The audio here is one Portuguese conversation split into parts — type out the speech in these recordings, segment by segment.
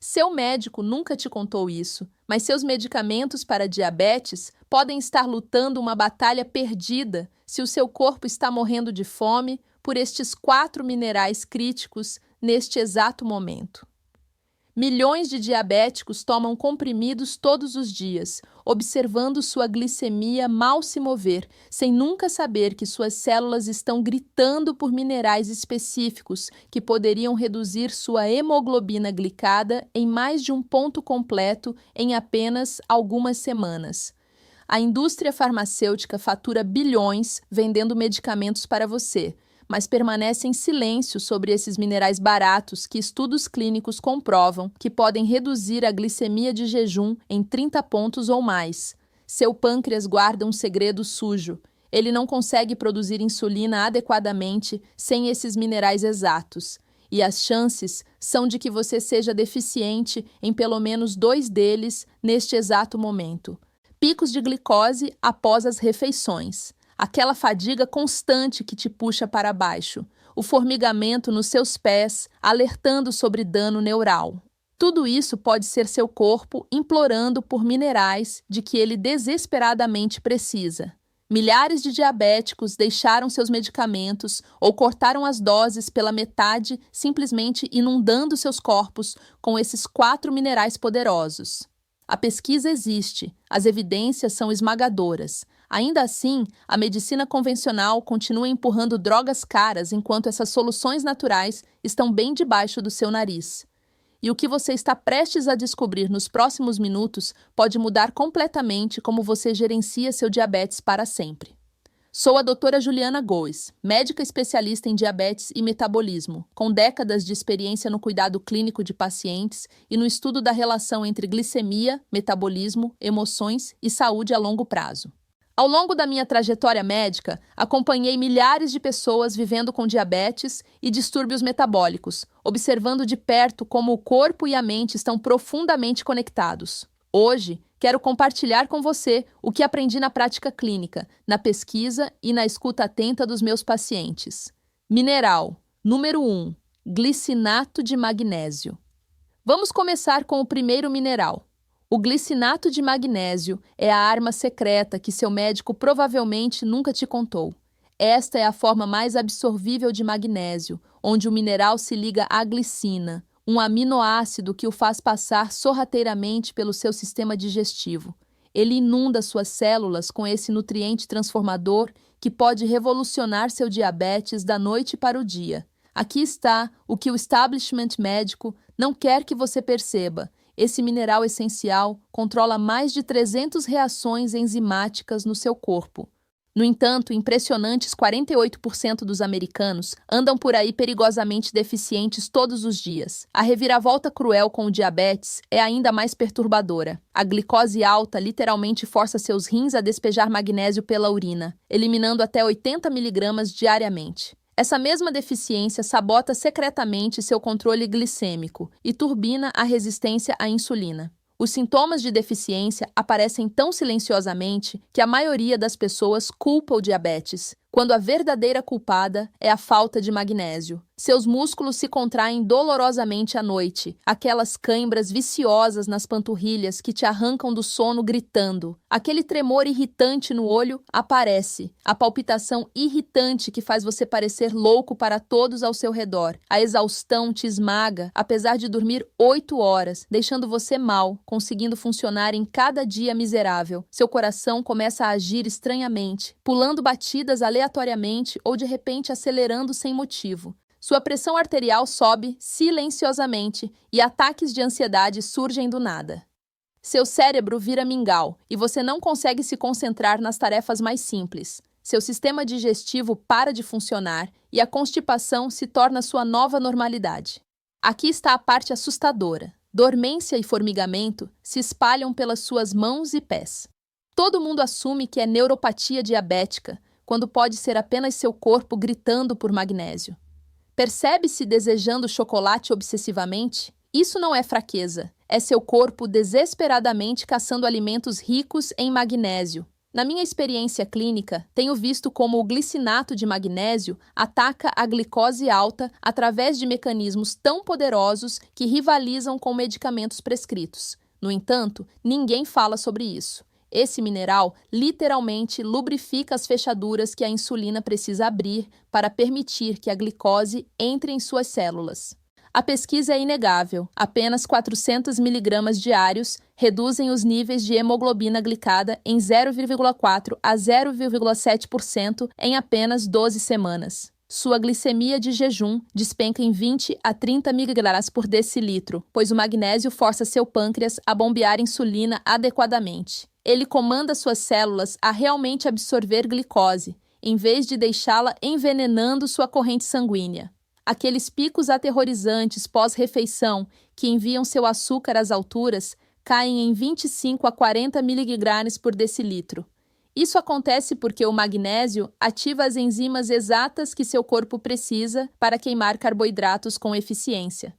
Seu médico nunca te contou isso, mas seus medicamentos para diabetes podem estar lutando uma batalha perdida se o seu corpo está morrendo de fome por estes 4 minerais críticos neste exato momento. Milhões de diabéticos tomam comprimidos todos os dias, observando sua glicemia mal se mover, sem nunca saber que suas células estão gritando por minerais específicos que poderiam reduzir sua hemoglobina glicada em mais de um ponto completo em apenas algumas semanas. A indústria farmacêutica fatura bilhões vendendo medicamentos para você, mas permanece em silêncio sobre esses minerais baratos que estudos clínicos comprovam que podem reduzir a glicemia de jejum em 30 pontos ou mais. Seu pâncreas guarda um segredo sujo. Ele não consegue produzir insulina adequadamente sem esses minerais exatos. E as chances são de que você seja deficiente em pelo menos 2 deles neste exato momento. Picos de glicose após as refeições. Aquela fadiga constante que te puxa para baixo, o formigamento nos seus pés, alertando sobre dano neural. Tudo isso pode ser seu corpo implorando por minerais de que ele desesperadamente precisa. Milhares de diabéticos deixaram seus medicamentos ou cortaram as doses pela metade, simplesmente inundando seus corpos com esses 4 minerais poderosos. A pesquisa existe, as evidências são esmagadoras. Ainda assim, a medicina convencional continua empurrando drogas caras enquanto essas soluções naturais estão bem debaixo do seu nariz. E o que você está prestes a descobrir nos próximos minutos pode mudar completamente como você gerencia seu diabetes para sempre. Sou a doutora Juliana Goes, médica especialista em diabetes e metabolismo, com décadas de experiência no cuidado clínico de pacientes e no estudo da relação entre glicemia, metabolismo, emoções e saúde a longo prazo. Ao longo da minha trajetória médica, acompanhei milhares de pessoas vivendo com diabetes e distúrbios metabólicos, observando de perto como o corpo e a mente estão profundamente conectados. Hoje, quero compartilhar com você o que aprendi na prática clínica, na pesquisa e na escuta atenta dos meus pacientes. Mineral. Número 1. Glicinato de magnésio. Vamos começar com o primeiro mineral. O glicinato de magnésio é a arma secreta que seu médico provavelmente nunca te contou. Esta é a forma mais absorvível de magnésio, onde o mineral se liga à glicina, um aminoácido que o faz passar sorrateiramente pelo seu sistema digestivo. Ele inunda suas células com esse nutriente transformador que pode revolucionar seu diabetes da noite para o dia. Aqui está o que o establishment médico não quer que você perceba. Esse mineral essencial controla mais de 300 reações enzimáticas no seu corpo. No entanto, impressionantes 48% dos americanos andam por aí perigosamente deficientes todos os dias. A reviravolta cruel com o diabetes é ainda mais perturbadora. A glicose alta literalmente força seus rins a despejar magnésio pela urina, eliminando até 80 miligramas diariamente. Essa mesma deficiência sabota secretamente seu controle glicêmico e turbina a resistência à insulina. Os sintomas de deficiência aparecem tão silenciosamente que a maioria das pessoas culpa o diabetes, quando a verdadeira culpada é a falta de magnésio. Seus músculos se contraem dolorosamente à noite, aquelas cãibras viciosas nas panturrilhas que te arrancam do sono gritando. Aquele tremor irritante no olho aparece, a palpitação irritante que faz você parecer louco para todos ao seu redor. A exaustão te esmaga, apesar de dormir 8 horas, deixando você mal, conseguindo funcionar em cada dia miserável. Seu coração começa a agir estranhamente, pulando batidas aleatoriamente ou de repente acelerando sem motivo. Sua pressão arterial sobe silenciosamente e ataques de ansiedade surgem do nada. Seu cérebro vira mingau e você não consegue se concentrar nas tarefas mais simples. Seu sistema digestivo para de funcionar e a constipação se torna sua nova normalidade. Aqui está a parte assustadora. Dormência e formigamento se espalham pelas suas mãos e pés. Todo mundo assume que é neuropatia diabética, quando pode ser apenas seu corpo gritando por magnésio. Percebe-se desejando chocolate obsessivamente? Isso não é fraqueza, é seu corpo desesperadamente caçando alimentos ricos em magnésio. Na minha experiência clínica, tenho visto como o glicinato de magnésio ataca a glicose alta através de mecanismos tão poderosos que rivalizam com medicamentos prescritos. No entanto, ninguém fala sobre isso. Esse mineral literalmente lubrifica as fechaduras que a insulina precisa abrir para permitir que a glicose entre em suas células. A pesquisa é inegável. Apenas 400 mg diários reduzem os níveis de hemoglobina glicada em 0,4 a 0,7% em apenas 12 semanas. Sua glicemia de jejum despenca em 20 a 30 mg por decilitro, pois o magnésio força seu pâncreas a bombear insulina adequadamente. Ele comanda suas células a realmente absorver glicose, em vez de deixá-la envenenando sua corrente sanguínea. Aqueles picos aterrorizantes pós-refeição que enviam seu açúcar às alturas caem em 25 a 40 mg por decilitro. Isso acontece porque o magnésio ativa as enzimas exatas que seu corpo precisa para queimar carboidratos com eficiência.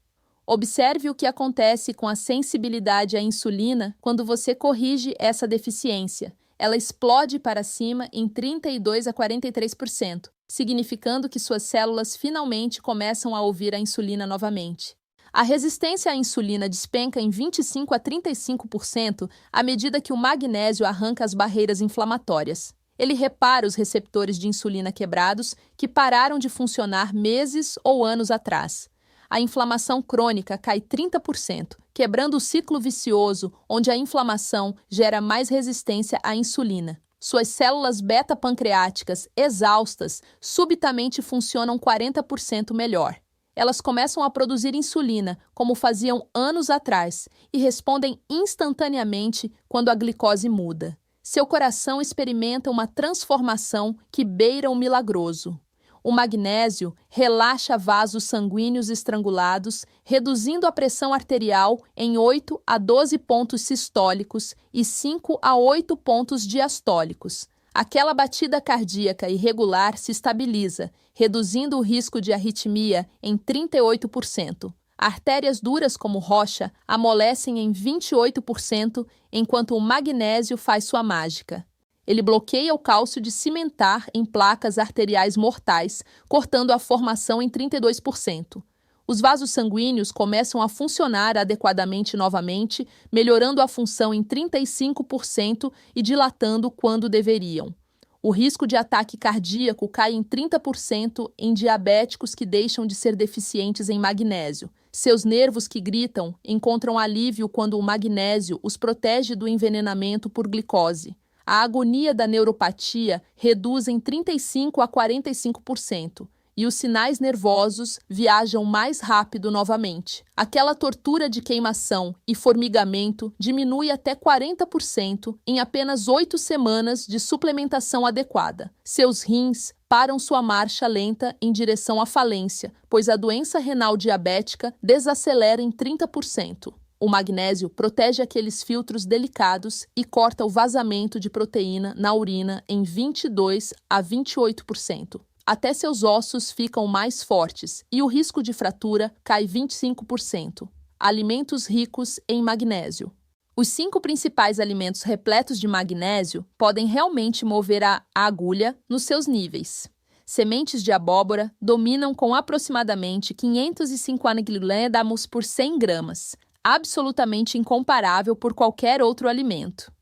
Observe o que acontece com a sensibilidade à insulina quando você corrige essa deficiência. Ela explode para cima em 32 a 43%, significando que suas células finalmente começam a ouvir a insulina novamente. A resistência à insulina despenca em 25 a 35% à medida que o magnésio arranca as barreiras inflamatórias. Ele repara os receptores de insulina quebrados que pararam de funcionar meses ou anos atrás. A inflamação crônica cai 30%, quebrando o ciclo vicioso onde a inflamação gera mais resistência à insulina. Suas células beta-pancreáticas, exaustas, subitamente funcionam 40% melhor. Elas começam a produzir insulina, como faziam anos atrás, e respondem instantaneamente quando a glicose muda. Seu coração experimenta uma transformação que beira o milagroso. O magnésio relaxa vasos sanguíneos estrangulados, reduzindo a pressão arterial em 8 a 12 pontos sistólicos e 5 a 8 pontos diastólicos. Aquela batida cardíaca irregular se estabiliza, reduzindo o risco de arritmia em 38%. Artérias duras como rocha amolecem em 28%, enquanto o magnésio faz sua mágica. Ele bloqueia o cálcio de cimentar em placas arteriais mortais, cortando a formação em 32%. Os vasos sanguíneos começam a funcionar adequadamente novamente, melhorando a função em 35% e dilatando quando deveriam. O risco de ataque cardíaco cai em 30% em diabéticos que deixam de ser deficientes em magnésio. Seus nervos que gritam encontram alívio quando o magnésio os protege do envenenamento por glicose. A agonia da neuropatia reduz em 35 a 45%, e os sinais nervosos viajam mais rápido novamente. Aquela tortura de queimação e formigamento diminui até 40% em apenas 8 semanas de suplementação adequada. Seus rins param sua marcha lenta em direção à falência, pois a doença renal diabética desacelera em 30%. O magnésio protege aqueles filtros delicados e corta o vazamento de proteína na urina em 22 a 28%. Até seus ossos ficam mais fortes e o risco de fratura cai 25%. Alimentos ricos em magnésio. Os 5 principais alimentos repletos de magnésio podem realmente mover a agulha nos seus níveis. Sementes de abóbora dominam com aproximadamente 550 mg por 100 gramas. Absolutamente incomparável por qualquer outro alimento.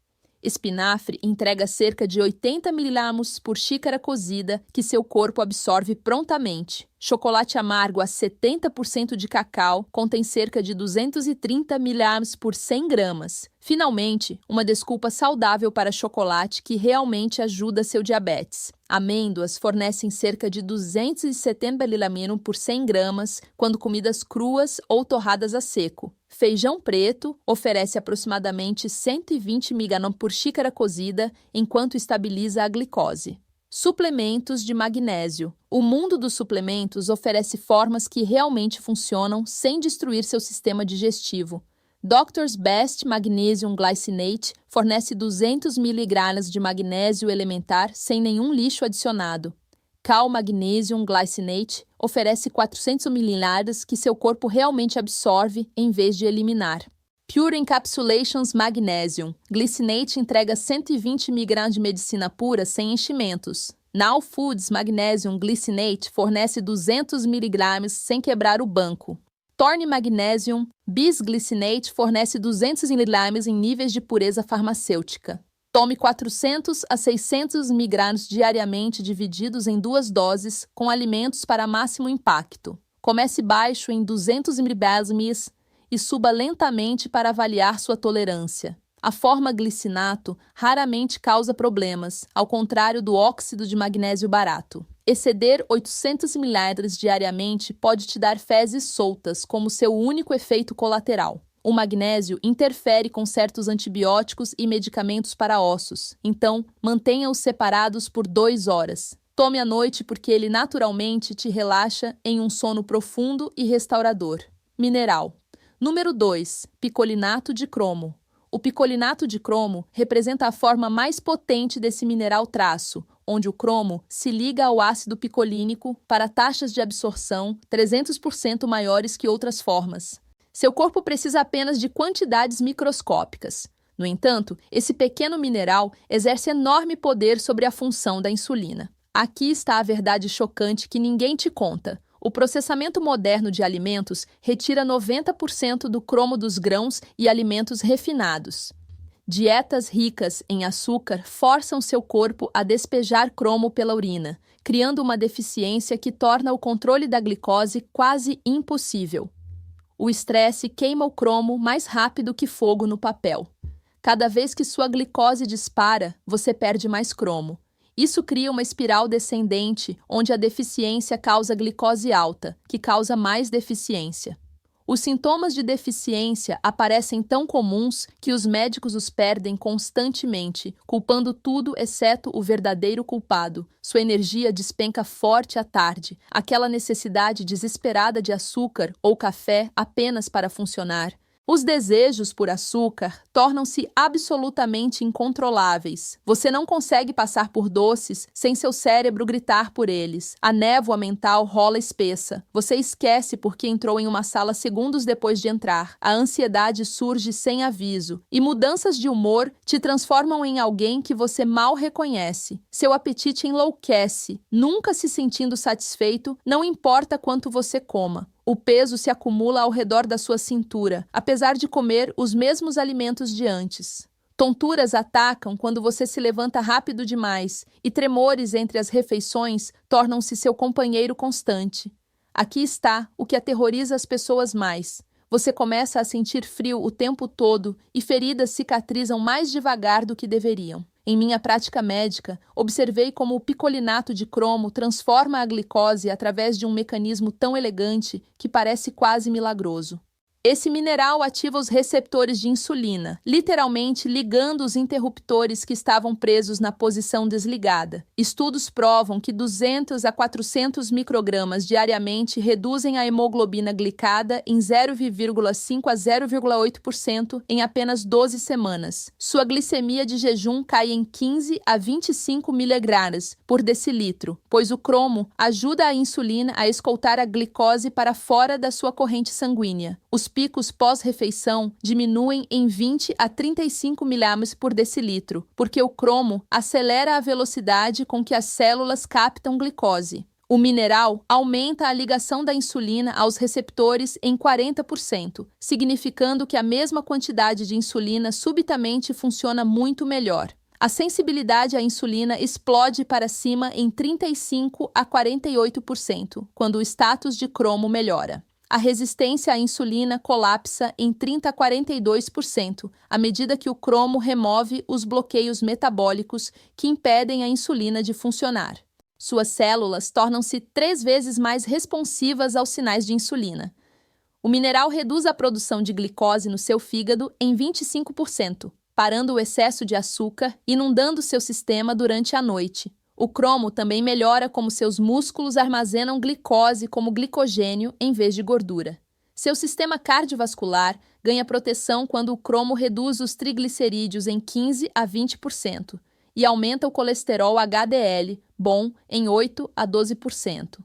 Espinafre entrega cerca de 80 mg por xícara cozida que seu corpo absorve prontamente. Chocolate amargo a 70% de cacau contém cerca de 230 mg por 100 gramas. Finalmente, uma desculpa saudável para chocolate que realmente ajuda seu diabetes. Amêndoas fornecem cerca de 270 mg por 100 gramas quando comidas cruas ou torradas a seco. Feijão preto oferece aproximadamente 120 mg por xícara cozida, enquanto estabiliza a glicose. Suplementos de magnésio. O mundo dos suplementos oferece formas que realmente funcionam sem destruir seu sistema digestivo. Doctor's Best Magnesium Glycinate fornece 200 mg de magnésio elementar sem nenhum lixo adicionado. Cal Magnesium Glycinate oferece 400 ml que seu corpo realmente absorve em vez de eliminar. Pure Encapsulations Magnesium. Glycinate entrega 120 mg de medicina pura sem enchimentos. Now Foods Magnesium Glycinate fornece 200 mg sem quebrar o banco. Torne Magnesium Bisglycinate fornece 200 mg em níveis de pureza farmacêutica. Tome 400 a 600 mg diariamente divididos em 2 doses com alimentos para máximo impacto. Comece baixo em 200 mg e suba lentamente para avaliar sua tolerância. A forma glicinato raramente causa problemas, ao contrário do óxido de magnésio barato. Exceder 800 ml diariamente pode te dar fezes soltas como seu único efeito colateral. O magnésio interfere com certos antibióticos e medicamentos para ossos, então mantenha-os separados por 2 horas. Tome à noite porque ele naturalmente te relaxa em um sono profundo e restaurador. Mineral. Número 2. Picolinato de cromo. O picolinato de cromo representa a forma mais potente desse mineral traço, onde o cromo se liga ao ácido picolínico para taxas de absorção 300% maiores que outras formas. Seu corpo precisa apenas de quantidades microscópicas. No entanto, esse pequeno mineral exerce enorme poder sobre a função da insulina. Aqui está a verdade chocante que ninguém te conta. O processamento moderno de alimentos retira 90% do cromo dos grãos e alimentos refinados. Dietas ricas em açúcar forçam seu corpo a despejar cromo pela urina, criando uma deficiência que torna o controle da glicose quase impossível. O estresse queima o cromo mais rápido que fogo no papel. Cada vez que sua glicose dispara, você perde mais cromo. Isso cria uma espiral descendente, onde a deficiência causa glicose alta, que causa mais deficiência. Os sintomas de deficiência aparecem tão comuns que os médicos os perdem constantemente, culpando tudo exceto o verdadeiro culpado. Sua energia despenca forte à tarde, aquela necessidade desesperada de açúcar ou café apenas para funcionar. Os desejos por açúcar tornam-se absolutamente incontroláveis. Você não consegue passar por doces sem seu cérebro gritar por eles. A névoa mental rola espessa. Você esquece porque entrou em uma sala segundos depois de entrar. A ansiedade surge sem aviso. E mudanças de humor te transformam em alguém que você mal reconhece. Seu apetite enlouquece, nunca se sentindo satisfeito, não importa quanto você coma. O peso se acumula ao redor da sua cintura, apesar de comer os mesmos alimentos de antes. Tonturas atacam quando você se levanta rápido demais e tremores entre as refeições tornam-se seu companheiro constante. Aqui está o que aterroriza as pessoas mais. Você começa a sentir frio o tempo todo e feridas cicatrizam mais devagar do que deveriam. Em minha prática médica, observei como o picolinato de cromo transforma a glicose através de um mecanismo tão elegante que parece quase milagroso. Esse mineral ativa os receptores de insulina, literalmente ligando os interruptores que estavam presos na posição desligada. Estudos provam que 200 a 400 microgramas diariamente reduzem a hemoglobina glicada em 0,5 a 0,8% em apenas 12 semanas. Sua glicemia de jejum cai em 15 a 25 miligramas por decilitro, pois o cromo ajuda a insulina a escoltar a glicose para fora da sua corrente sanguínea. Os picos pós-refeição diminuem em 20 a 35 miligramas por decilitro, porque o cromo acelera a velocidade com que as células captam glicose. O mineral aumenta a ligação da insulina aos receptores em 40%, significando que a mesma quantidade de insulina subitamente funciona muito melhor. A sensibilidade à insulina explode para cima em 35 a 48%, quando o status de cromo melhora. A resistência à insulina colapsa em 30 a 42%, à medida que o cromo remove os bloqueios metabólicos que impedem a insulina de funcionar. Suas células tornam-se 3 vezes mais responsivas aos sinais de insulina. O mineral reduz a produção de glicose no seu fígado em 25%, parando o excesso de açúcar, inundando seu sistema durante a noite. O cromo também melhora como seus músculos armazenam glicose como glicogênio em vez de gordura. Seu sistema cardiovascular ganha proteção quando o cromo reduz os triglicerídeos em 15 a 20% e aumenta o colesterol HDL bom em 8 a 12%.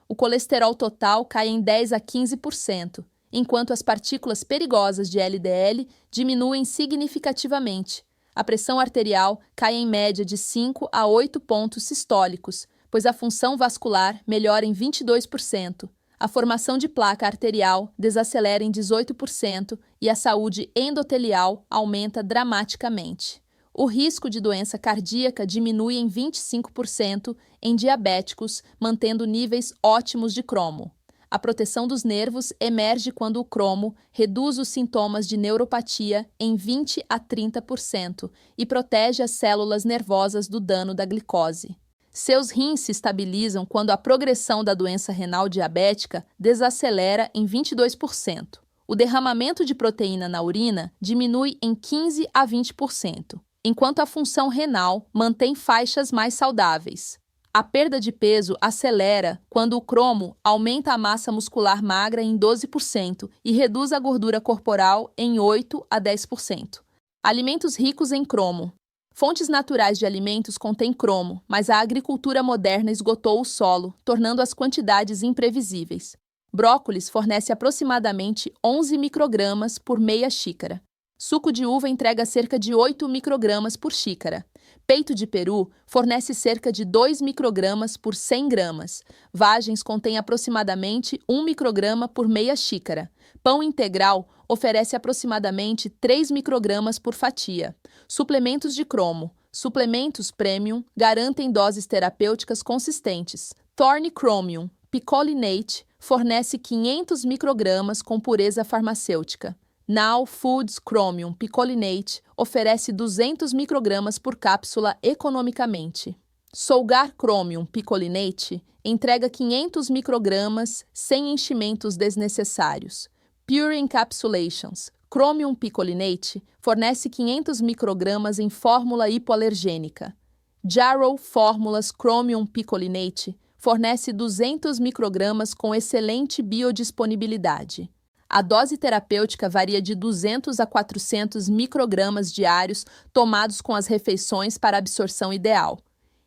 O colesterol total cai em 10 a 15%, enquanto as partículas perigosas de LDL diminuem significativamente. A pressão arterial cai em média de 5 a 8 pontos sistólicos, pois a função vascular melhora em 22%. A formação de placa arterial desacelera em 18% e a saúde endotelial aumenta dramaticamente. O risco de doença cardíaca diminui em 25% em diabéticos, mantendo níveis ótimos de cromo. A proteção dos nervos emerge quando o cromo reduz os sintomas de neuropatia em 20 a 30% e protege as células nervosas do dano da glicose. Seus rins se estabilizam quando a progressão da doença renal diabética desacelera em 22%. O derramamento de proteína na urina diminui em 15 a 20%, enquanto a função renal mantém faixas mais saudáveis. A perda de peso acelera quando o cromo aumenta a massa muscular magra em 12% e reduz a gordura corporal em 8 a 10%. Alimentos ricos em cromo. Fontes naturais de alimentos contêm cromo, mas a agricultura moderna esgotou o solo, tornando as quantidades imprevisíveis. Brócolis fornece aproximadamente 11 microgramas por meia xícara. Suco de uva entrega cerca de 8 microgramas por xícara. Peito de peru fornece cerca de 2 microgramas por 100 gramas. Vagens contém aproximadamente 1 micrograma por meia xícara. Pão integral oferece aproximadamente 3 microgramas por fatia. Suplementos de cromo. Suplementos premium garantem doses terapêuticas consistentes. Thorne Chromium Picolinate fornece 500 microgramas com pureza farmacêutica. Now Foods Chromium Picolinate oferece 200 microgramas por cápsula economicamente. Solgar Chromium Picolinate entrega 500 microgramas sem enchimentos desnecessários. Pure Encapsulations Chromium Picolinate fornece 500 microgramas em fórmula hipoalergênica. Jarrow Fórmulas Chromium Picolinate fornece 200 microgramas com excelente biodisponibilidade. A dose terapêutica varia de 200 a 400 microgramas diários tomados com as refeições para absorção ideal.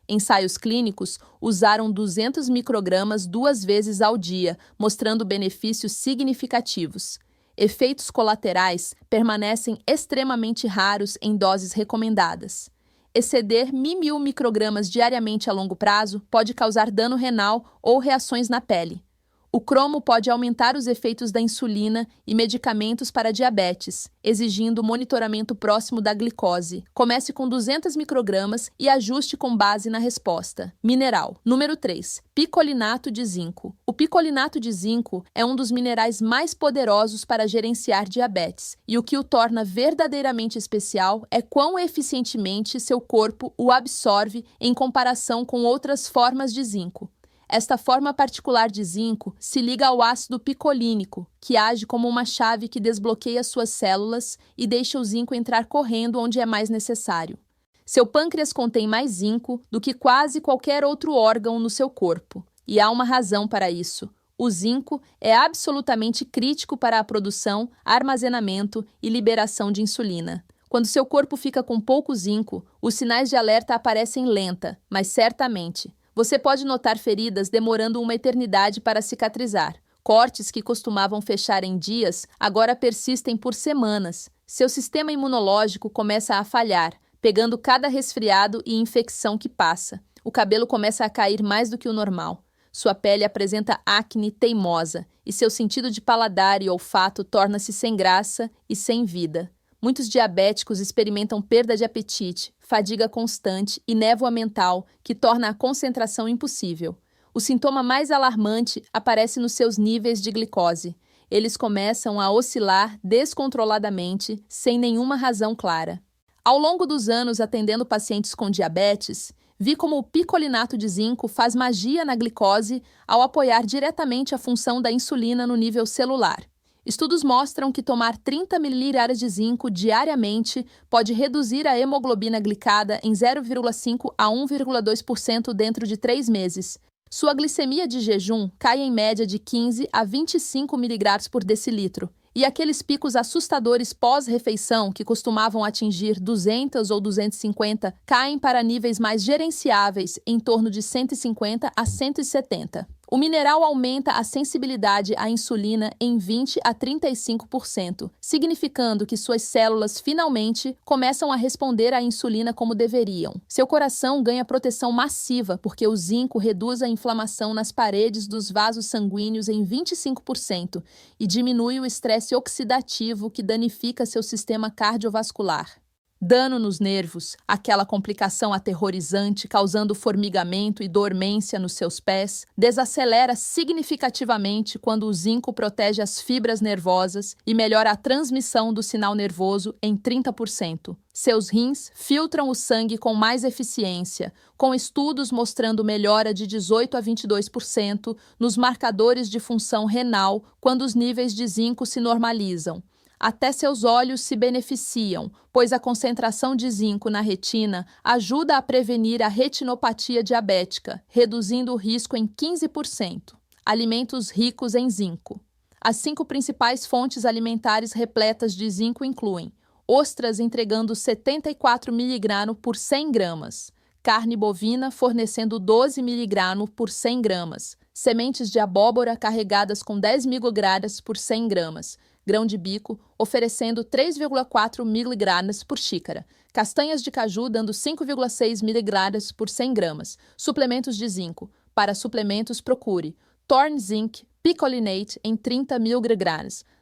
Ensaios clínicos usaram 200 microgramas 2 vezes ao dia, mostrando benefícios significativos. Efeitos colaterais permanecem extremamente raros em doses recomendadas. Exceder 1.000 microgramas diariamente a longo prazo pode causar dano renal ou reações na pele. O cromo pode aumentar os efeitos da insulina e medicamentos para diabetes, exigindo monitoramento próximo da glicose. Comece com 200 microgramas e ajuste com base na resposta. Mineral. Número 3. Picolinato de zinco. O picolinato de zinco é um dos minerais mais poderosos para gerenciar diabetes, e o que o torna verdadeiramente especial é quão eficientemente seu corpo o absorve em comparação com outras formas de zinco. Esta forma particular de zinco se liga ao ácido picolínico, que age como uma chave que desbloqueia suas células e deixa o zinco entrar correndo onde é mais necessário. Seu pâncreas contém mais zinco do que quase qualquer outro órgão no seu corpo, e há uma razão para isso. O zinco é absolutamente crítico para a produção, armazenamento e liberação de insulina. Quando seu corpo fica com pouco zinco, os sinais de alerta aparecem lenta, mas certamente. Você pode notar feridas demorando uma eternidade para cicatrizar. Cortes que costumavam fechar em dias agora persistem por semanas. Seu sistema imunológico começa a falhar, pegando cada resfriado e infecção que passa. O cabelo começa a cair mais do que o normal. Sua pele apresenta acne teimosa e seu sentido de paladar e olfato torna-se sem graça e sem vida. Muitos diabéticos experimentam perda de apetite, fadiga constante e névoa mental, que torna a concentração impossível. O sintoma mais alarmante aparece nos seus níveis de glicose. Eles começam a oscilar descontroladamente, sem nenhuma razão clara. Ao longo dos anos atendendo pacientes com diabetes, vi como o picolinato de zinco faz magia na glicose ao apoiar diretamente a função da insulina no nível celular. Estudos mostram que tomar 30 ml de zinco diariamente pode reduzir a hemoglobina glicada em 0,5 a 1,2% dentro de 3 meses. Sua glicemia de jejum cai em média de 15 a 25 mg por decilitro, e aqueles picos assustadores pós-refeição, que costumavam atingir 200 ou 250, caem para níveis mais gerenciáveis, em torno de 150 a 170. O mineral aumenta a sensibilidade à insulina em 20 a 35%, significando que suas células finalmente começam a responder à insulina como deveriam. Seu coração ganha proteção massiva porque o zinco reduz a inflamação nas paredes dos vasos sanguíneos em 25% e diminui o estresse oxidativo que danifica seu sistema cardiovascular. Dano nos nervos, aquela complicação aterrorizante causando formigamento e dormência nos seus pés, desacelera significativamente quando o zinco protege as fibras nervosas e melhora a transmissão do sinal nervoso em 30%. Seus rins filtram o sangue com mais eficiência, com estudos mostrando melhora de 18 a 22% nos marcadores de função renal quando os níveis de zinco se normalizam. Até seus olhos se beneficiam, pois a concentração de zinco na retina ajuda a prevenir a retinopatia diabética, reduzindo o risco em 15%. Alimentos ricos em zinco. As 5 principais fontes alimentares repletas de zinco incluem ostras entregando 74 mg por 100 gramas, carne bovina fornecendo 12 mg por 100 gramas, sementes de abóbora carregadas com 10 mg por 100 gramas, grão de bico, oferecendo 3,4 mg por xícara, castanhas de caju dando 5,6 mg por 100 gramas, suplementos de zinco. Para suplementos, procure Thorne Zinc Picolinate em 30 mg,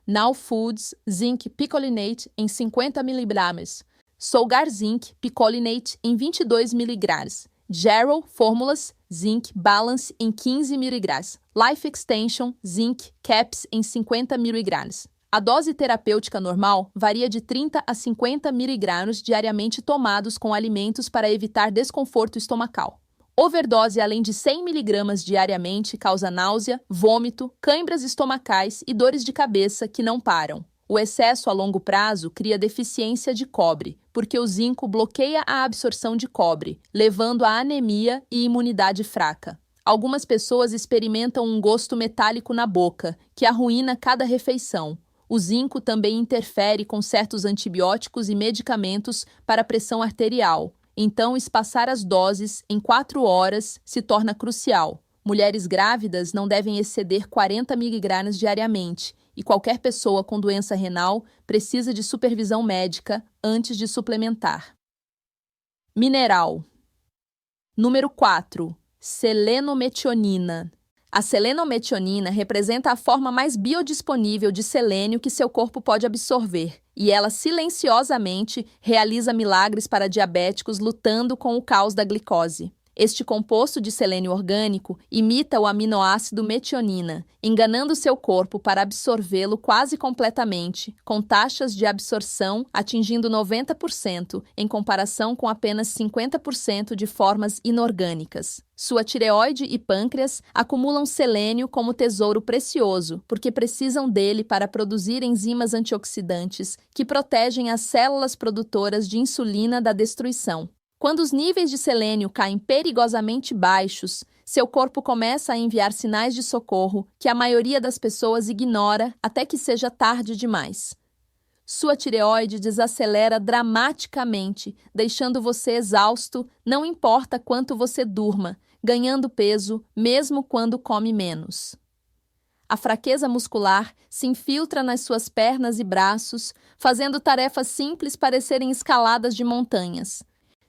Now Foods Zinc Picolinate em 50 mg, Solgar Zinc Picolinate em 22 mg, Jarrow Fórmulas Zinc Balance em 15 mg, Life Extension Zinc Caps em 50 mg. A dose terapêutica normal varia de 30 a 50 mg diariamente tomados com alimentos para evitar desconforto estomacal. Overdose além de 100 mg diariamente causa náusea, vômito, cãibras estomacais e dores de cabeça que não param. O excesso a longo prazo cria deficiência de cobre, porque o zinco bloqueia a absorção de cobre, levando a anemia e imunidade fraca. Algumas pessoas experimentam um gosto metálico na boca, que arruína cada refeição. O zinco também interfere com certos antibióticos e medicamentos para a pressão arterial. Então, espaçar as doses em 4 horas se torna crucial. Mulheres grávidas não devem exceder 40 mg diariamente e qualquer pessoa com doença renal precisa de supervisão médica antes de suplementar. Mineral. Número 4. Selenometionina. A selenometionina representa a forma mais biodisponível de selênio que seu corpo pode absorver, e ela silenciosamente realiza milagres para diabéticos lutando com o caos da glicose. Este composto de selênio orgânico imita o aminoácido metionina, enganando seu corpo para absorvê-lo quase completamente, com taxas de absorção atingindo 90%, em comparação com apenas 50% de formas inorgânicas. Sua tireoide e pâncreas acumulam selênio como tesouro precioso, porque precisam dele para produzir enzimas antioxidantes que protegem as células produtoras de insulina da destruição. Quando os níveis de selênio caem perigosamente baixos, seu corpo começa a enviar sinais de socorro que a maioria das pessoas ignora até que seja tarde demais. Sua tireoide desacelera dramaticamente, deixando você exausto, não importa quanto você durma, ganhando peso mesmo quando come menos. A fraqueza muscular se infiltra nas suas pernas e braços, fazendo tarefas simples parecerem escaladas de montanhas.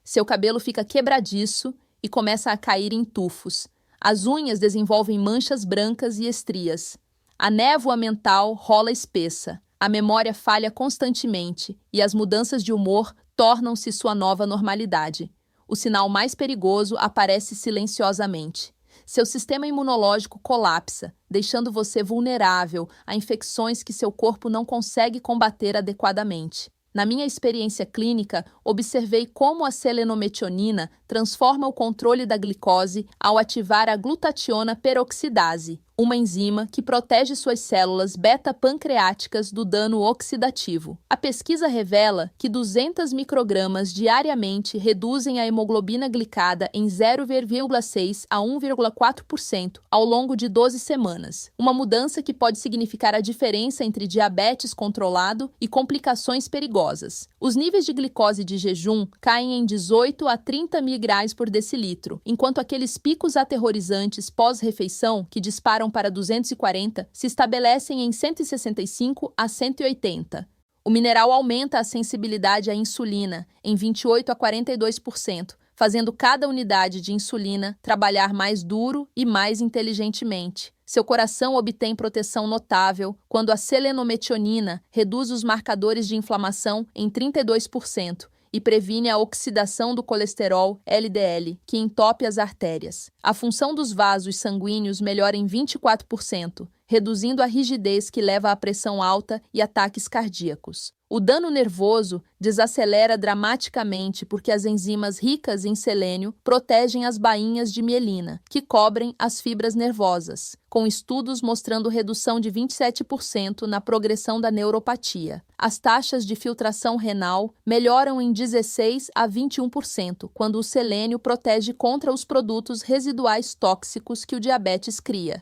Seu cabelo fica quebradiço e começa a cair em tufos. As unhas desenvolvem manchas brancas e estrias. A névoa mental rola espessa. A memória falha constantemente e as mudanças de humor tornam-se sua nova normalidade. O sinal mais perigoso aparece silenciosamente. Seu sistema imunológico colapsa, deixando você vulnerável a infecções que seu corpo não consegue combater adequadamente. Na minha experiência clínica, observei como a selenometionina transforma o controle da glicose ao ativar a glutationa peroxidase, uma enzima que protege suas células beta-pancreáticas do dano oxidativo. A pesquisa revela que 200 microgramas diariamente reduzem a hemoglobina glicada em 0,6 a 1,4% ao longo de 12 semanas, uma mudança que pode significar a diferença entre diabetes controlado e complicações perigosas. Os níveis de glicose de jejum caem em 18 a 30 mg por decilitro, enquanto aqueles picos aterrorizantes pós-refeição, que disparam para 240, se estabelecem em 165 a 180. O mineral aumenta a sensibilidade à insulina em 28 a 42%, fazendo cada unidade de insulina trabalhar mais duro e mais inteligentemente. Seu coração obtém proteção notável quando a selenometionina reduz os marcadores de inflamação em 32% e previne a oxidação do colesterol LDL, que entope as artérias. A função dos vasos sanguíneos melhora em 24%, reduzindo a rigidez que leva à pressão alta e ataques cardíacos. O dano nervoso desacelera dramaticamente porque as enzimas ricas em selênio protegem as bainhas de mielina, que cobrem as fibras nervosas, com estudos mostrando redução de 27% na progressão da neuropatia. As taxas de filtração renal melhoram em 16 a 21% quando o selênio protege contra os produtos residuais tóxicos que o diabetes cria.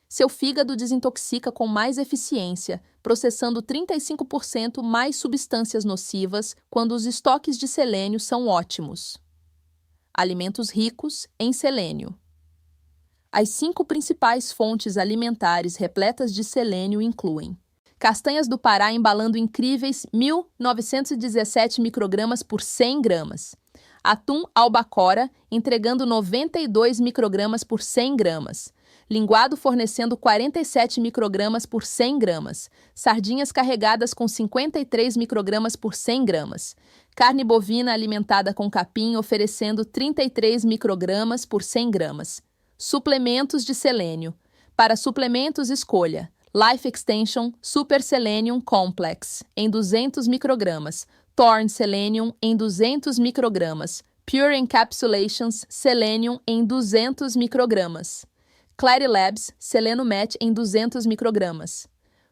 Seu fígado desintoxica com mais eficiência, processando 35% mais substâncias nocivas quando os estoques de selênio são ótimos. Alimentos ricos em selênio. As 5 principais fontes alimentares repletas de selênio incluem: castanhas do Pará embalando incríveis 1.917 microgramas por 100 gramas. Atum albacora entregando 92 microgramas por 100 gramas. Linguado fornecendo 47 microgramas por 100 gramas. Sardinhas carregadas com 53 microgramas por 100 gramas. Carne bovina alimentada com capim oferecendo 33 microgramas por 100 gramas. Suplementos de selênio. Para suplementos, escolha Life Extension Super Selenium Complex em 200 microgramas. Thorne Selenium em 200 microgramas. Pure Encapsulations Selenium em 200 microgramas. Clarity Labs Selenomet em 200 microgramas.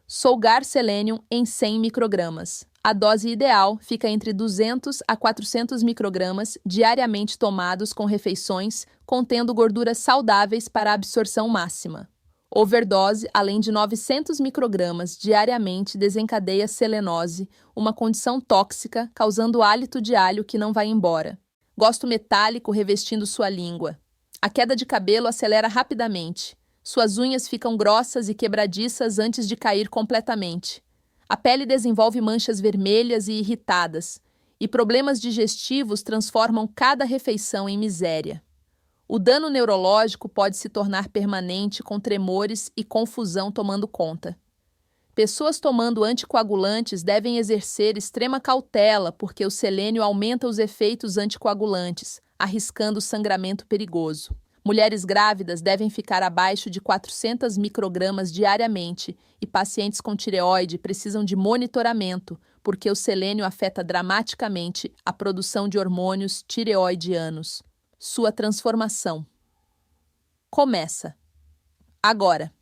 Solgar Selenium em 100 microgramas. A dose ideal fica entre 200 a 400 microgramas diariamente tomados com refeições contendo gorduras saudáveis para a absorção máxima. Overdose, além de 900 microgramas diariamente, desencadeia selenose, uma condição tóxica causando hálito de alho que não vai embora. Gosto metálico revestindo sua língua. A queda de cabelo acelera rapidamente. Suas unhas ficam grossas e quebradiças antes de cair completamente. A pele desenvolve manchas vermelhas e irritadas, e problemas digestivos transformam cada refeição em miséria. O dano neurológico pode se tornar permanente com tremores e confusão tomando conta. Pessoas tomando anticoagulantes devem exercer extrema cautela porque o selênio aumenta os efeitos anticoagulantes, arriscando sangramento perigoso. Mulheres grávidas devem ficar abaixo de 400 microgramas diariamente e pacientes com tireoide precisam de monitoramento, porque o selênio afeta dramaticamente a produção de hormônios tireoidianos. Sua transformação começa agora.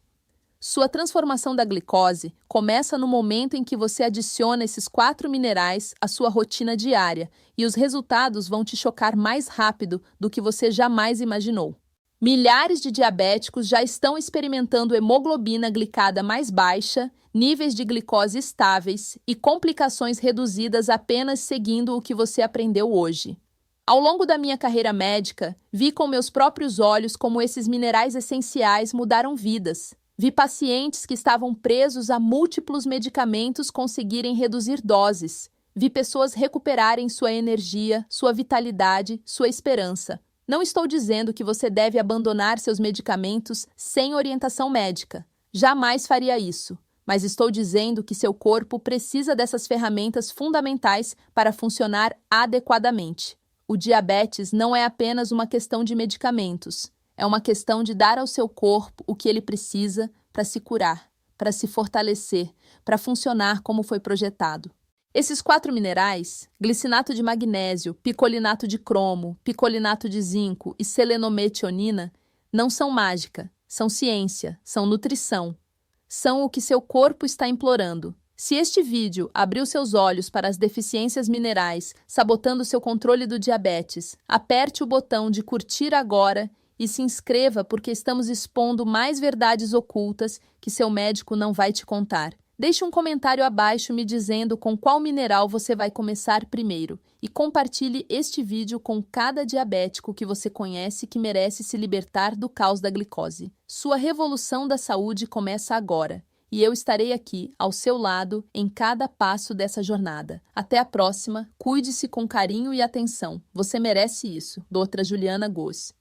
Sua transformação da glicose começa no momento em que você adiciona esses 4 minerais à sua rotina diária e os resultados vão te chocar mais rápido do que você jamais imaginou. Milhares de diabéticos já estão experimentando hemoglobina glicada mais baixa, níveis de glicose estáveis e complicações reduzidas apenas seguindo o que você aprendeu hoje. Ao longo da minha carreira médica, vi com meus próprios olhos como esses minerais essenciais mudaram vidas. Vi pacientes que estavam presos a múltiplos medicamentos conseguirem reduzir doses. Vi pessoas recuperarem sua energia, sua vitalidade, sua esperança. Não estou dizendo que você deve abandonar seus medicamentos sem orientação médica. Jamais faria isso. Mas estou dizendo que seu corpo precisa dessas ferramentas fundamentais para funcionar adequadamente. O diabetes não é apenas uma questão de medicamentos. É uma questão de dar ao seu corpo o que ele precisa para se curar, para se fortalecer, para funcionar como foi projetado. Esses 4 minerais, glicinato de magnésio, picolinato de cromo, picolinato de zinco e selenometionina, não são mágica, são ciência, são nutrição. São o que seu corpo está implorando. Se este vídeo abriu seus olhos para as deficiências minerais, sabotando seu controle do diabetes, aperte o botão de curtir agora e se inscreva porque estamos expondo mais verdades ocultas que seu médico não vai te contar. Deixe um comentário abaixo me dizendo com qual mineral você vai começar primeiro e compartilhe este vídeo com cada diabético que você conhece que merece se libertar do caos da glicose. Sua revolução da saúde começa agora e eu estarei aqui, ao seu lado, em cada passo dessa jornada. Até a próxima, cuide-se com carinho e atenção. Você merece isso. Doutora Juliana Goes.